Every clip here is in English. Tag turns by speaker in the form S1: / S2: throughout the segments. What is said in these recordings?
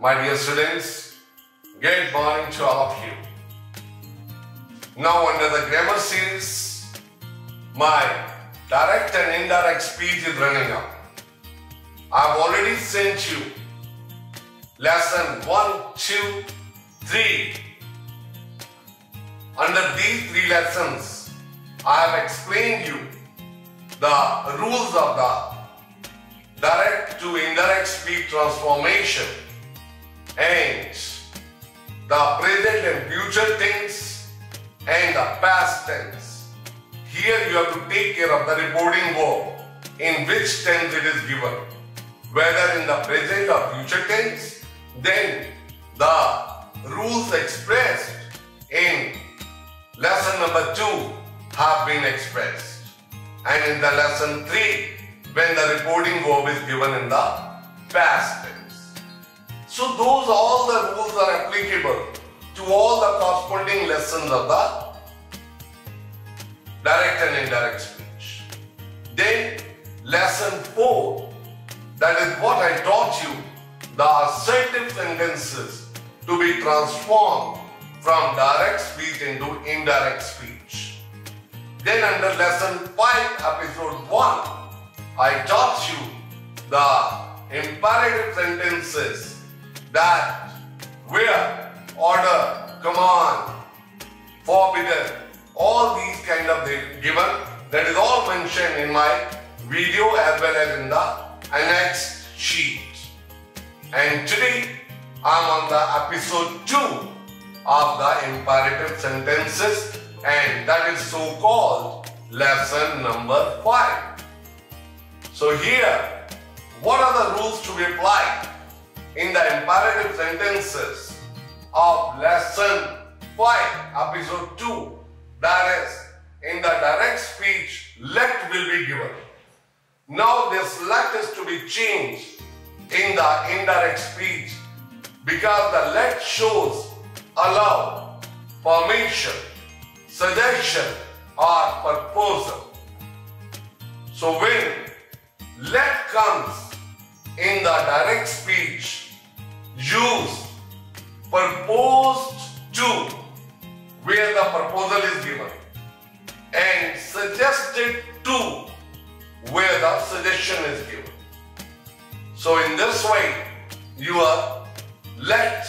S1: My dear students, good morning to all of you. Now under the grammar series, my direct and indirect speech is running up. I've already sent you lesson 1, 2, 3. Under these 3 lessons, I have explained you the rules of the direct to indirect speech transformation and the present and future tense and the past tense. Here you have to take care of the reporting verb in which tense it is given, whether in the present or future tense. Then the rules expressed in lesson number 2 have been expressed, and in the lesson 3 when the reporting verb is given in the past tense. So those all the rules are applicable to all the corresponding lessons of the direct and indirect speech. Then lesson 4, that is what I taught you, the assertive sentences to be transformed from direct speech into indirect speech. Then under lesson 5, episode 1, I taught you the imperative sentences that where, order, command, forbidden, all these kind of given. That is all mentioned in my video as well as in the annex sheet. And today I am on the episode 2 of the imperative sentences, and that is so called lesson number 5. So here, what are the rules to be applied in the imperative sentences of lesson 5, episode 2? That is, in the direct speech, let will be given. Now this let is to be changed in the indirect speech because the let shows allow, permission, suggestion or proposal. So when let comes in the direct speech, use proposed to where the proposal is given and suggested to where the suggestion is given. So in this way, your let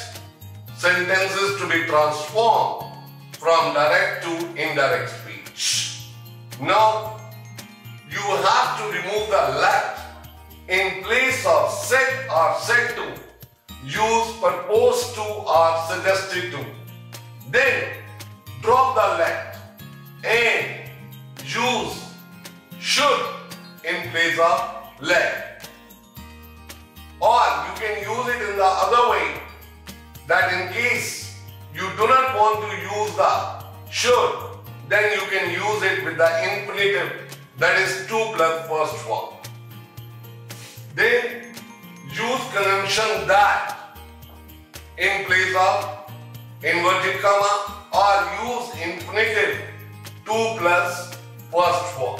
S1: sentences to be transformed from direct to indirect speech. Now, you have to remove the let. In place of said or said to, use proposed to or suggested to. Then drop the let and use should in place of let. Or you can use it in the other way, that in case you do not want to use the should, then you can use it with the infinitive, that is to plus first form. Then use conjunction that in place of inverted comma, or use infinitive to plus first form.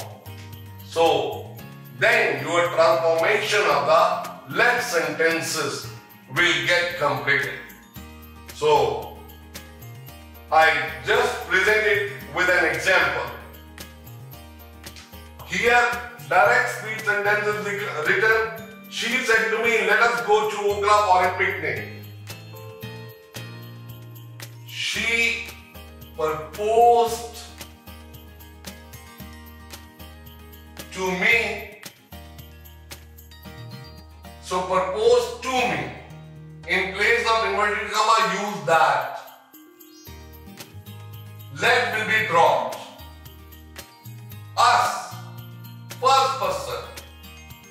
S1: So then your transformation of the let sentences will get completed. So I just presented with an example. Here, direct speech sentence is written. She said to me, let us go to Okla for a picnic. She proposed to me. So proposed to me. In place of inverted comma, use that. Let will be dropped. Us, first person.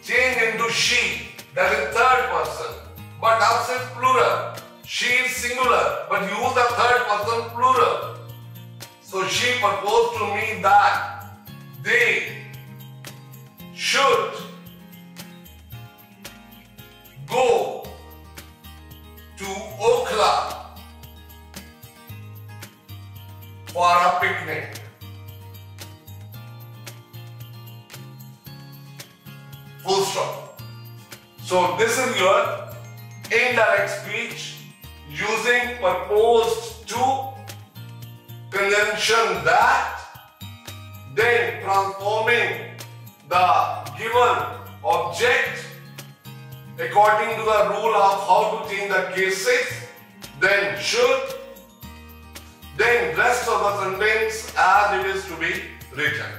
S1: Change into she, that is third person. But us is plural. She is singular, but use the third person plural. So she proposed to me that they should go to Okla for a picnic. Full stop. So this is your indirect speech using proposed to, conjunction that, then transforming the given object according to the rule of how to change the cases, then should, then rest of the sentence as it is to be written.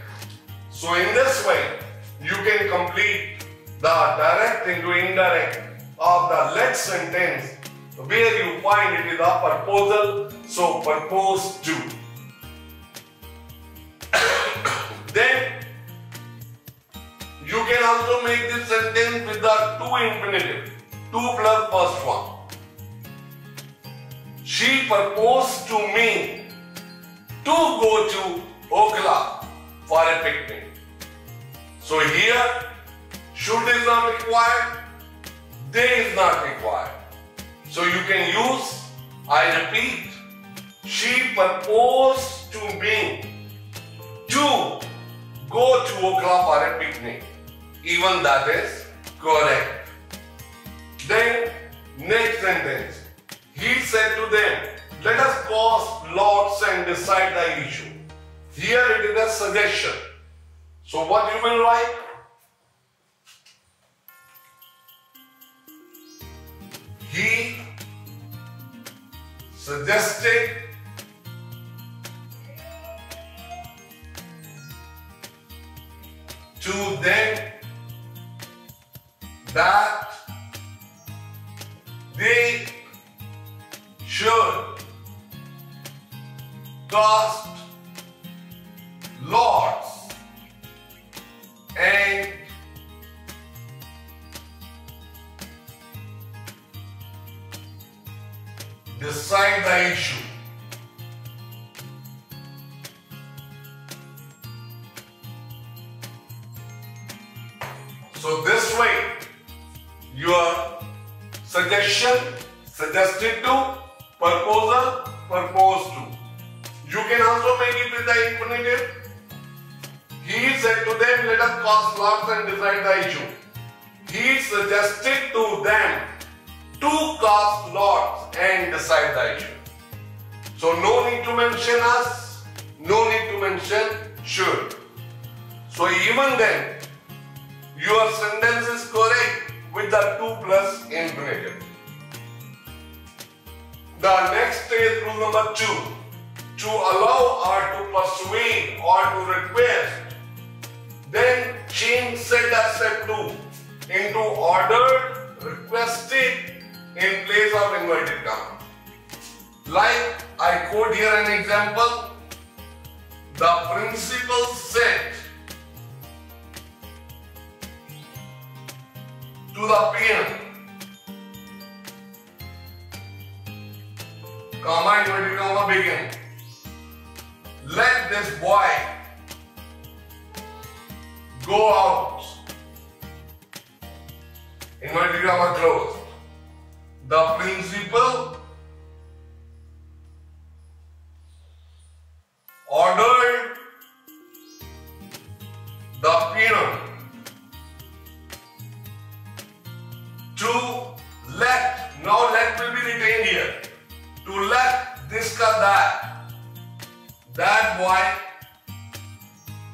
S1: So in this way, you can complete the direct into indirect of the let sentence where you find it is a proposal, so proposed to. Then you can also make this sentence with the to infinitive, to plus first one. She proposed to me to go to Okhla for a picnic. So here, should is not required, they is not required. So you can use, I repeat, she proposed to me to go to Okhla for a picnic. Even that is correct. Then, next sentence. He said to them, let us cast lots and decide the issue. Here it is a suggestion. So what you will write? He suggested to them that they should cast lots and decide the issue. So this way, your suggestion, suggested to, proposal, proposed to. You can also make it with the infinitive. He said to them, let us cast lots and decide the issue. He suggested to them to cast lots and decide the issue. So no need to mention us, no need to mention should. So even then, your sentence is correct with the to plus infinitive. The next is rule number 2. To allow or to persuade or to request, then change said as said to into ordered, requested in place of inverted comma. Like I quote here an example. The principal said to the PM, comma inverted comma begin. Let this boy go out. Inverted comma close. The principal ordered the peon to let, now let will be retained here, to let this ka that boy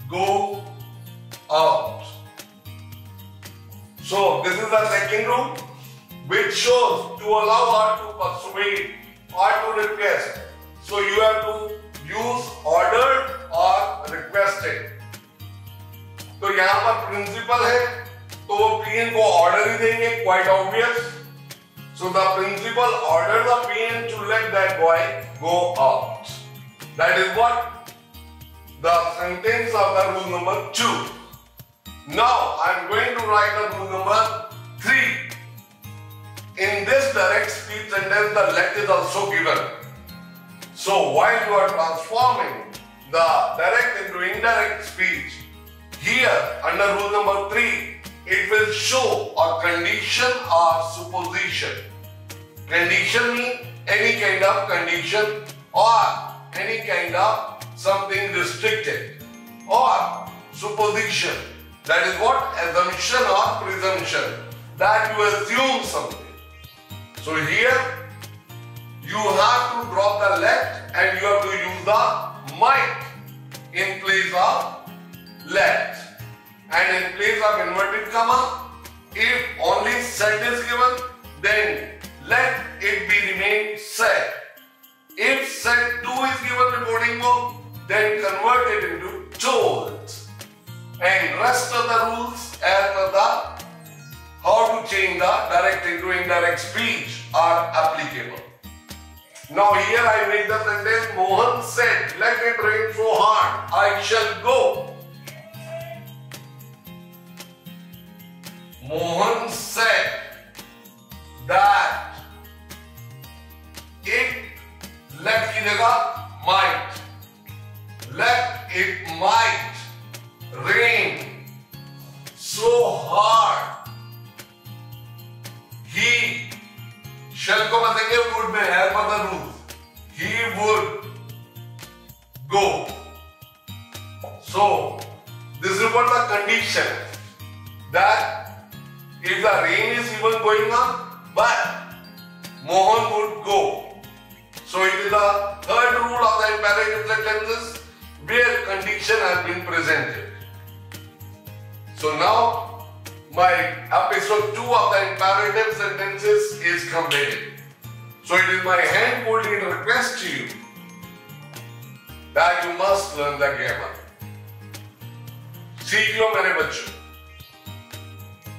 S1: go out. So this is the second rule, which shows to allow or to persuade or to request. So you have to use ordered or requested. तो यहाँ पर principal है तो वो PN को order ही देंगे, quite obvious. So the principal ordered the PN to let that boy go out. That is what the sentence of the rule number 2. Now I am going to write the rule number 3. In this direct speech sentence, the let is also given. So while you are transforming the direct into indirect speech, here under rule number 3, it will show a condition or supposition. Condition means any kind of condition or any kind of something restricted, or supposition, that is what? Assumption or presumption, that you assume something. So here you have to drop the let and you have to use the might in place of let. And in place of inverted comma, if only set is given, then let it be remain set. If set 2 is given reporting mode, then convert it into told. And rest of the rules as per the how to change the direct into indirect speech are applicable. Now here I make the sentence, Mohan said, let it rain so hard, I shall go. Mohan said that it, let की जगह might, let it might rain so hard. He shall को बदलेंगे would में है पर the rule. He would go. So this is what the condition that if the rain is even going on, but Mohan would go. So it is the third rule of the imperative sentences where condition has been presented. So now my episode 2 of the imperative sentences is completed. So it is my hand-holding request to you that you must learn the grammar. सीख लो मेरे बच्चों,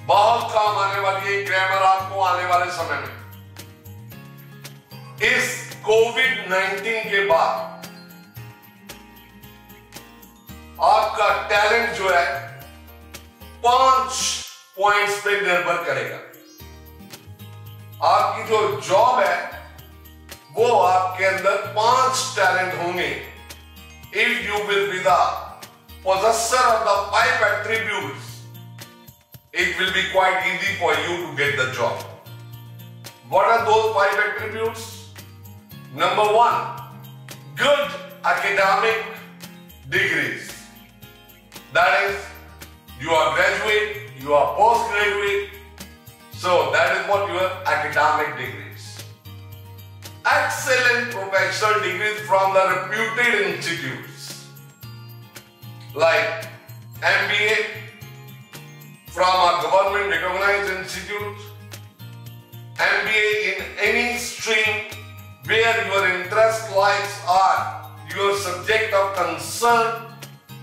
S1: बहुत काम आने वाली है grammar आपको आने वाले समय में। इस कोविड-19 के बाद आपका टैलेंट जो है 5 पॉइंट्स पे निर्भर करेगा। आपकी जो जॉब है वो आपके अंदर 5 टैलेंट होंगे। If you will be the possessor of the 5 attributes, it will be quite easy for you to get the job. What are those 5 attributes? Number 1, good academic degrees. That is, you are graduate, you are postgraduate, so that is what your academic degrees. Excellent professional degrees from the reputed institutes like MBA from a government recognized institute, MBA in any stream where your interest lies are your subject of concern.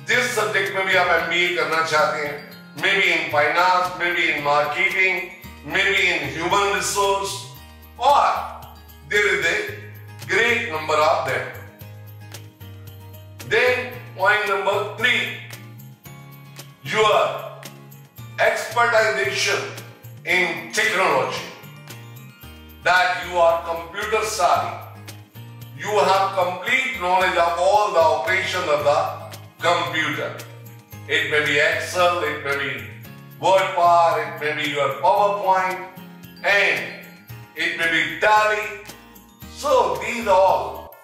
S1: जिस subject में भी आप MBA करना चाहते हैं, maybe in finance, maybe in marketing, maybe in human resource, or there is a great number of them. Then point number 3, your expertization in technology, that you are computer savvy, you have complete knowledge of all the operations of the computer. It may be Excel, it may be WordPad, it may be your PowerPoint, and it may be Tally. So these all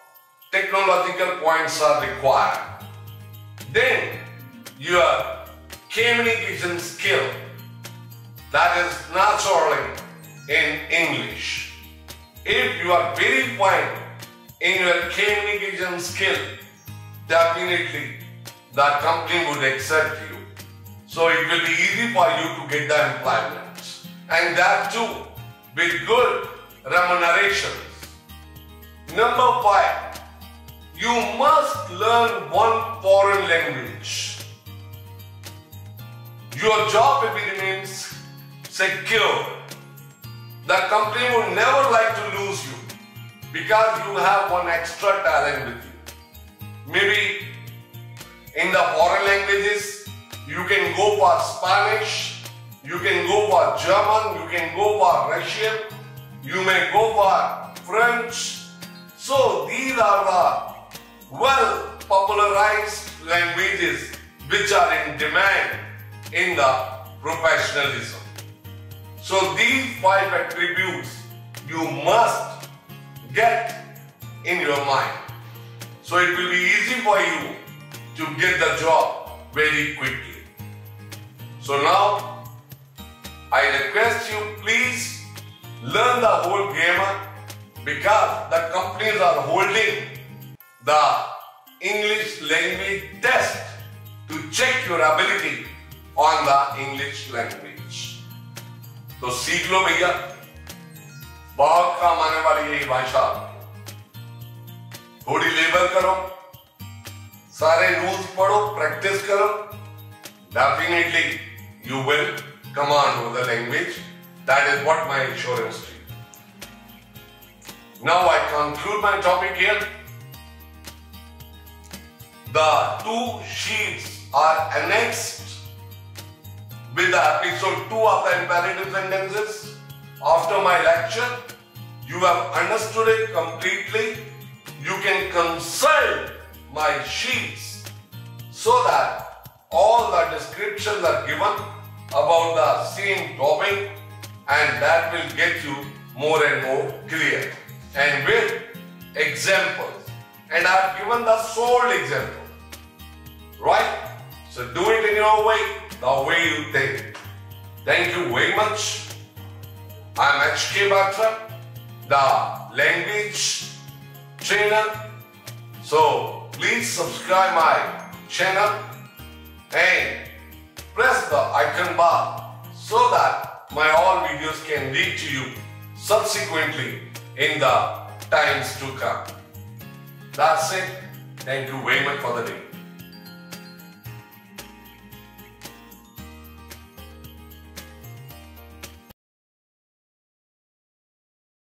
S1: technological points are required. Then your communication skill, that is naturally in English. If you are very fine in your communication skill, definitely the company would accept you. So it will be easy for you to get the employment, and that too with good remunerations. Number 5, you must learn one foreign language. Your job will remain secure. The company would never like to lose you because you have one extra talent with you. Maybe in the foreign languages, you can go for Spanish, you can go for German, you can go for Russian, you may go for French. So these are the well popularized languages which are in demand in the professionalism. So these 5 attributes you must get in your mind. So it will be easy for you to get the job very quickly. So now I request you, please learn the whole grammar because the companies are holding the English language test to check your ability on the English language. तो सीख लो भैया, बहुत काम आने वाली है ये भाषा। थोड़ी लेबर करो, सारे रूल्स पढ़ो, प्रैक्टिस करो, definitely you will command over the language. That is what my assurance to you. Now I conclude my topic here. The two sheets are annexed with the episode 2 of the imperative sentences. After my lecture, you have understood it completely. You can consult my sheets so that all the descriptions are given about the same topic, and that will get you more and more clear. And with examples. And I have given the sole example. Right? So do it in your way, the way you think. Thank you very much. I am HK Batra, the language trainer. So please subscribe my channel and press the icon bar so that my all videos can reach you subsequently in the times to come. That's it. Thank you very much for the day.